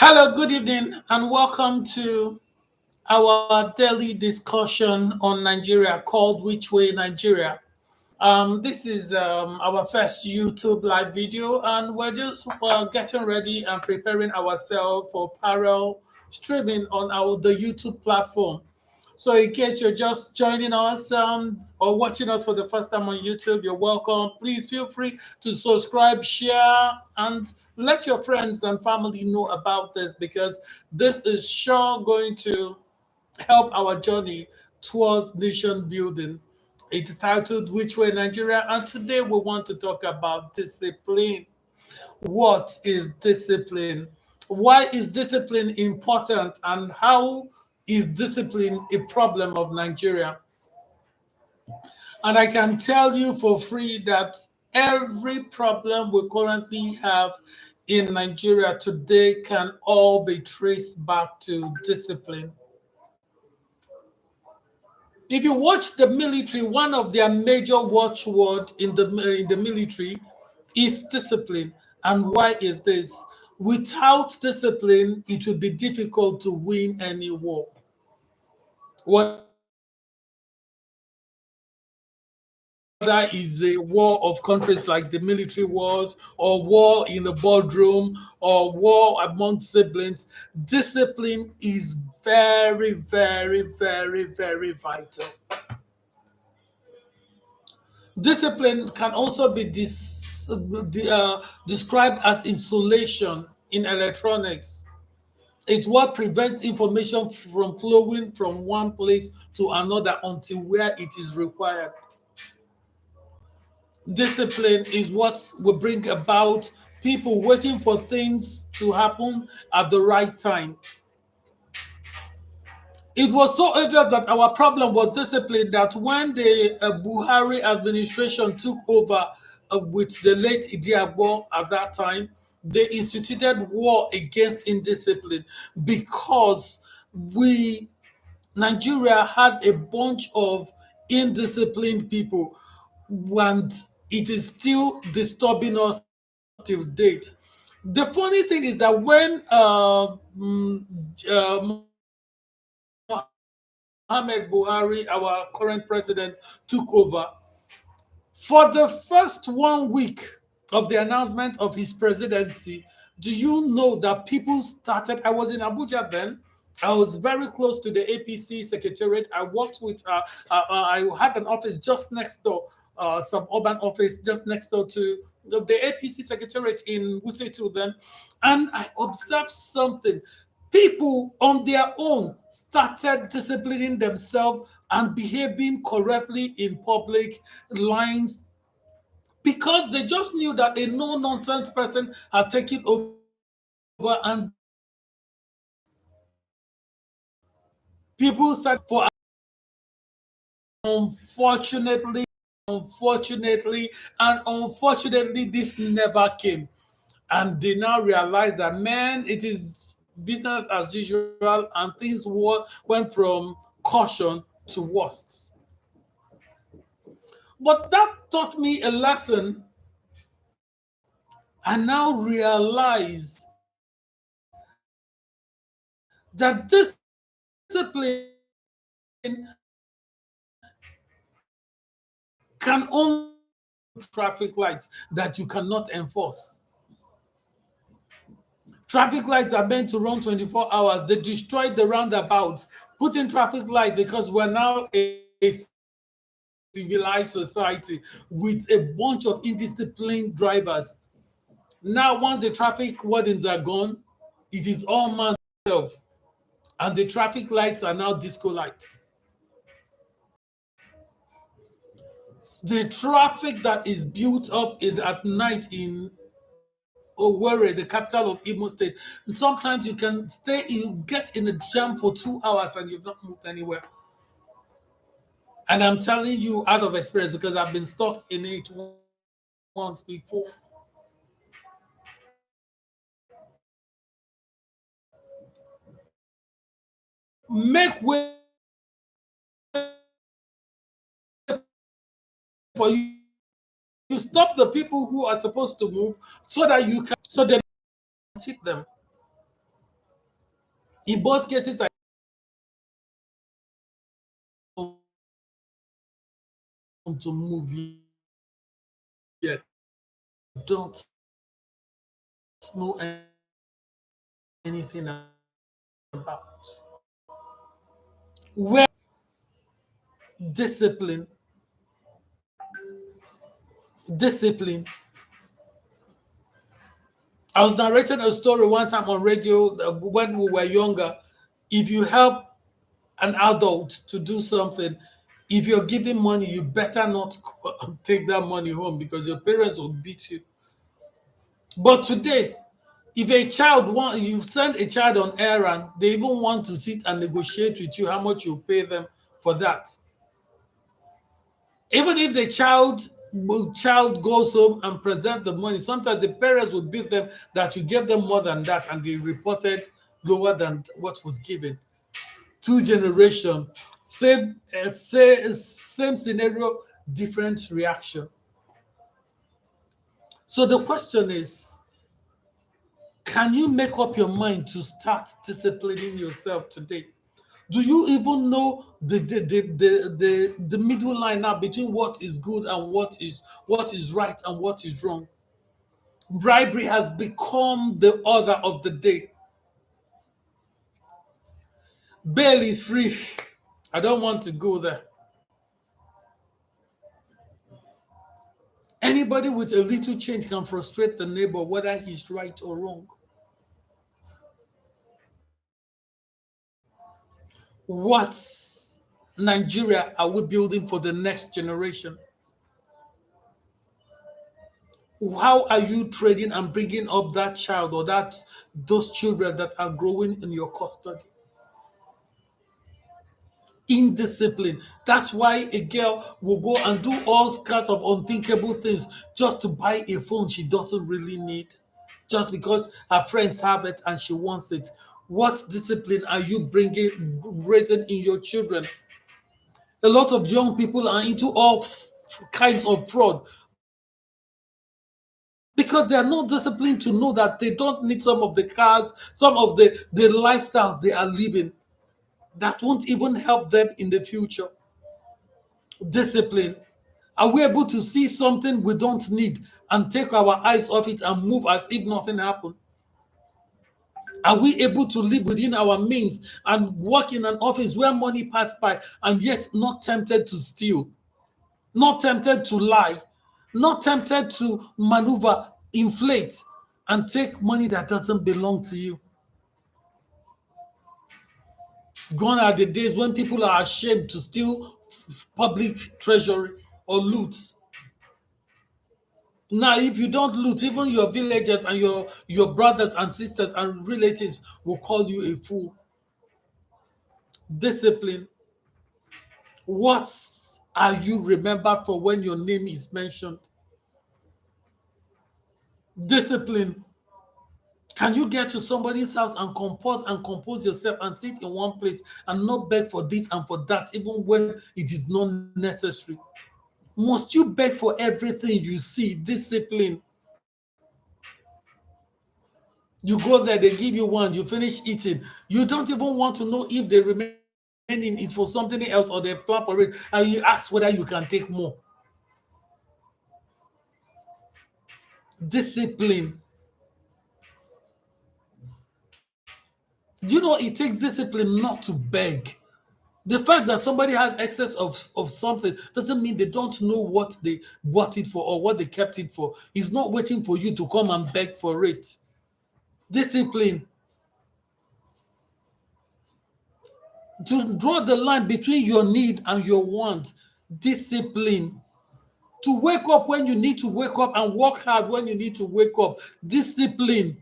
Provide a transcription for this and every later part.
Hello, good evening, and welcome to our daily discussion on Nigeria called Which Way Nigeria. This is our first YouTube live video, and we're just getting ready and preparing ourselves for parallel streaming on the YouTube platform. So, in case you're just joining us or watching us for the first time on YouTube, you're welcome. Please feel free to subscribe, share, and let your friends and family know about this because this is sure going to help our journey towards nation building. It's titled Which Way Nigeria, and today we want to talk about discipline. What is discipline? Why is discipline important, and how is discipline a problem of Nigeria? And I can tell you for free that every problem we currently have in Nigeria today can all be traced back to discipline. If you watch the military, one of their major watchword in the military is discipline. And why is this? Without discipline, it would be difficult to win any war. Whether is a war of countries like the military wars, or war in the boardroom, or war among siblings, discipline is very, very, very, very vital. Discipline can also be described as insulation in electronics. It's what prevents information from flowing from one place to another until where it is required. Discipline is what will bring about people waiting for things to happen at the right time. It was so obvious that our problem was discipline that when the Buhari administration took over with the late Idiabo at that time, they instituted war against indiscipline because we, Nigeria, had a bunch of indisciplined people, and it is still disturbing us till date. The funny thing is that when Muhammad Buhari, our current president, took over, for the first 1 week of the announcement of his presidency, do you know that people started? I was in Abuja then. I was very close to the APC secretariat. I worked with, I had an office just next door, some urban office just next door to the APC secretariat in Wuse then. And I observed something. People on their own started disciplining themselves and behaving correctly in public lines because they just knew that a no nonsense person had taken over and people started for unfortunately, unfortunately, this never came. And they now realize that, man, it is business as usual, and things went from caution to worst. But that taught me a lesson. I now realize that discipline can only traffic lights that you cannot enforce. Traffic lights are meant to run 24 hours. They destroyed the roundabout, put in traffic light because we're now a civilized society with a bunch of indisciplined drivers. Now, once the traffic wardens are gone, it is all man himself, and the traffic lights are now disco lights. The traffic that is built up at night in Owerri, the capital of Imo State, and sometimes you get in a jam for 2 hours and you've not moved anywhere. And I'm telling you out of experience because I've been stuck in it once before. Make way for you to move so you stop the people who are supposed to move so that you can so they hit them. In both cases, I want to move yet. Don't know anything about. Where discipline, discipline. I was narrating a story one time on radio when we were younger. If you help an adult to do something, if you're giving money, you better not take that money home because your parents will beat you. But today, if a child want you send a child on errand, they even want to sit and negotiate with you how much you pay them for that. Even if the child goes home and present the money, sometimes the parents will beat them that you gave them more than that, and they reported lower than what was given. Two generation, same scenario, different reaction. So the question is, can you make up your mind to start disciplining yourself today? Do you even know the middle line now between what is good and what is right and what is wrong? Bribery has become the order of the day. Bail is free. I don't want to go there. Anybody with a little change can frustrate the neighbor, whether he's right or wrong. What Nigeria are we building for the next generation? How are you training and bringing up that child or those children that are growing in your custody? Indiscipline. That's why a girl will go and do all kinds of unthinkable things just to buy a phone she doesn't really need, just because her friends have it and she wants it. What discipline are you raising in your children? A lot of young people are into all kinds of fraud because they are not disciplined to know that they don't need some of the cars, some of the lifestyles they are living that won't even help them in the future. Discipline. Are we able to see something we don't need and take our eyes off it and move as if nothing happened? Are we able to live within our means and work in an office where money passed by and yet not tempted to steal, not tempted to lie, not tempted to maneuver, inflate, and take money that doesn't belong to you? Gone are the days when people are ashamed to steal public treasury or loot. Now, if you don't loot, even your villagers and your brothers and sisters and relatives will call you a fool. Discipline. What are you remembered for when your name is mentioned? Discipline. Can you get to somebody's house and compose yourself and sit in one place and not beg for this and for that, even when it is not necessary? Must you beg for everything you see? Discipline. You go there, they give you one, you finish eating. You don't even want to know if the remaining is for something else or they plan for it, and you ask whether you can take more. Discipline. You know, it takes discipline not to beg. The fact that somebody has excess of something doesn't mean they don't know what they bought it for or what they kept it for. It's not waiting for you to come and beg for it. Discipline. To draw the line between your need and your want. Discipline. To wake up when you need to wake up and work hard when you need to wake up. Discipline.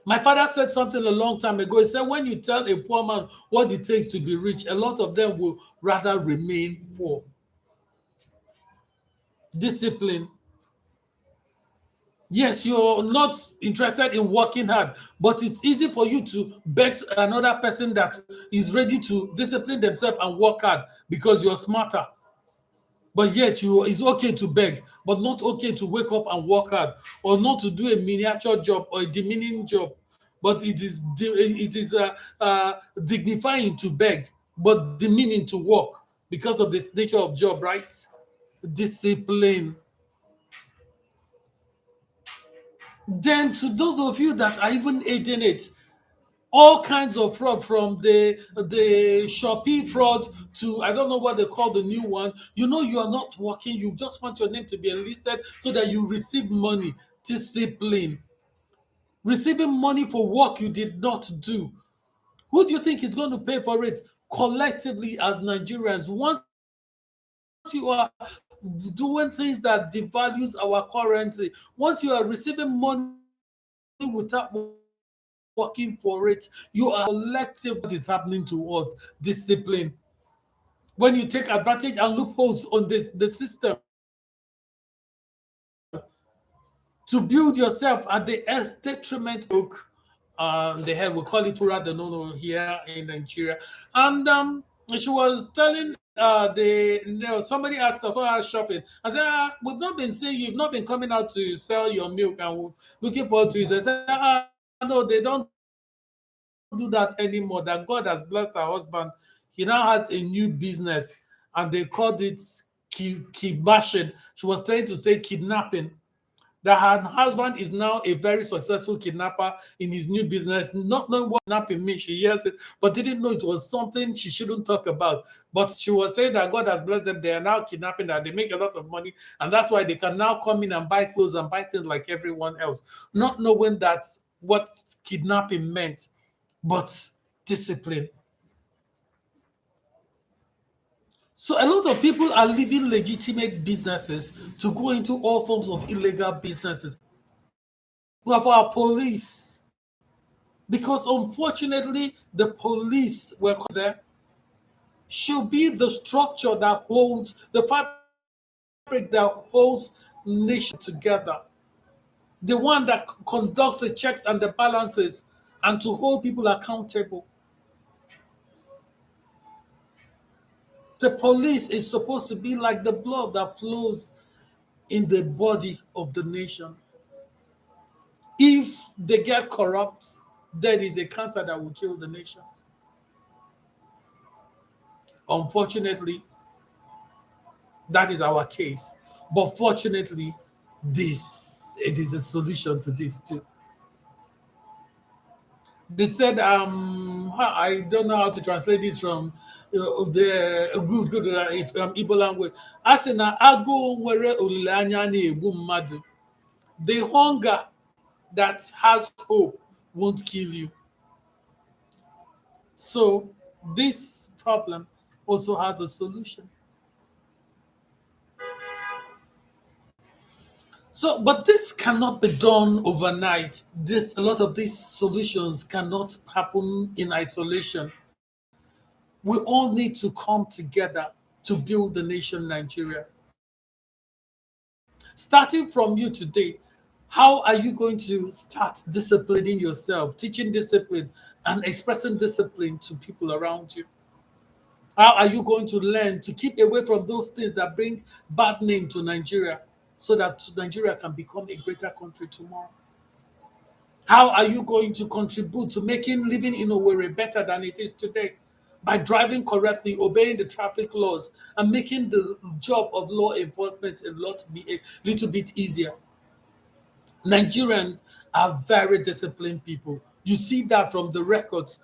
My father said something a long time ago. He said, when you tell a poor man what it takes to be rich, a lot of them will rather remain poor. Discipline. Yes, you're not interested in working hard, but it's easy for you to beg another person that is ready to discipline themselves and work hard because you're smarter. But yet it's okay to beg, but not okay to wake up and work hard, or not to do a miniature job or a demeaning job. but it is dignifying to beg, but demeaning to work because of the nature of job, right? Discipline. Then to those of you that are even aiding it, all kinds of fraud, from the Shopee fraud to I don't know what they call the new one. You know you are not working, you just want your name to be enlisted so that you receive money. Discipline. Receiving money for work you did not do. Who do you think is going to pay for it? Collectively as Nigerians. Once you are doing things that devalues our currency, once you are receiving money without working for it, you are collective is happening to us. Discipline. When you take advantage and loopholes on the system to build yourself at the detriment of the head, we call it Fura de Nono here in Nigeria. And she was telling somebody asked us while shopping. I said, we've not been seeing you, you've not been coming out to sell your milk and we're looking forward to it. I said, no, they don't do that anymore. That God has blessed her husband. He now has a new business and they called it kidbashing. She was trying to say kidnapping, that her husband is now a very successful kidnapper in his new business, not knowing what kidnapping means. She hears it, but didn't know it was something she shouldn't talk about. But she was saying that God has blessed them. They are now kidnapping, that they make a lot of money, and that's why they can now come in and buy clothes and buy things like everyone else, not knowing that what kidnapping meant, but discipline. So a lot of people are leaving legitimate businesses to go into all forms of illegal businesses. We have our police, because unfortunately the police were there should be the structure that holds the fabric that holds nation together, the one that conducts the checks and the balances and to hold people accountable. The police is supposed to be like the blood that flows in the body of the nation. If they get corrupt, there is a cancer that will kill the nation. Unfortunately, that is our case. But fortunately, this it is a solution to this too. They said, I don't know how to translate this from the good from Igbo language. Asị na agụụ nwere olileanya na-egbu mmadụ. The hunger that has hope won't kill you. So this problem also has a solution. So, but this cannot be done overnight. This a lot of these solutions cannot happen in isolation. We all need to come together to build the nation Nigeria. Starting from you today, how are you going to start disciplining yourself, teaching discipline and expressing discipline to people around you? How are you going to learn to keep away from those things that bring bad name to Nigeria so that Nigeria can become a greater country tomorrow? How are you going to contribute to making living in Owerri better than it is today? By driving correctly, obeying the traffic laws, and making the job of law enforcement a little bit easier. Nigerians are very disciplined people. You see that from the records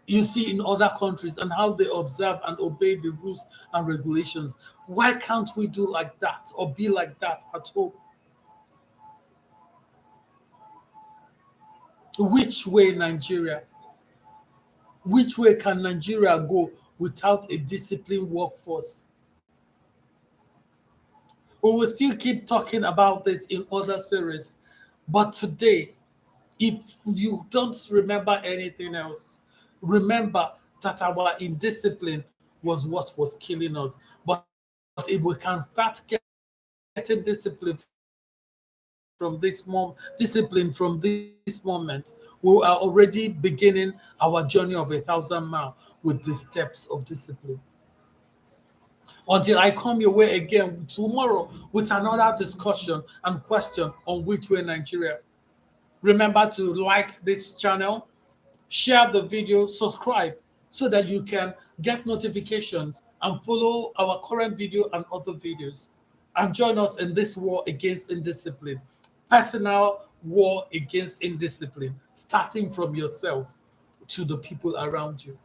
you see in other countries and how they observe and obey the rules and regulations. Why can't we do like that or be like that at home? Which way, Nigeria? Which way can Nigeria go without a disciplined workforce? We will still keep talking about this in other series. But today, if you don't remember anything else, remember that our indiscipline was what was killing us. But if we can start getting discipline from this moment, we are already beginning our journey of 1,000 miles with the steps of discipline. Until I come your way again tomorrow with another discussion and question on which way Nigeria. Remember to like this channel, share the video, subscribe so that you can get notifications and follow our current video and other videos. And join us in this war against indiscipline, personal war against indiscipline, starting from yourself to the people around you.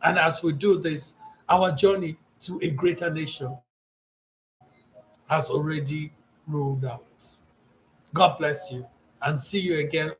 And as we do this, our journey to a greater nation has already rolled out. God bless you and see you again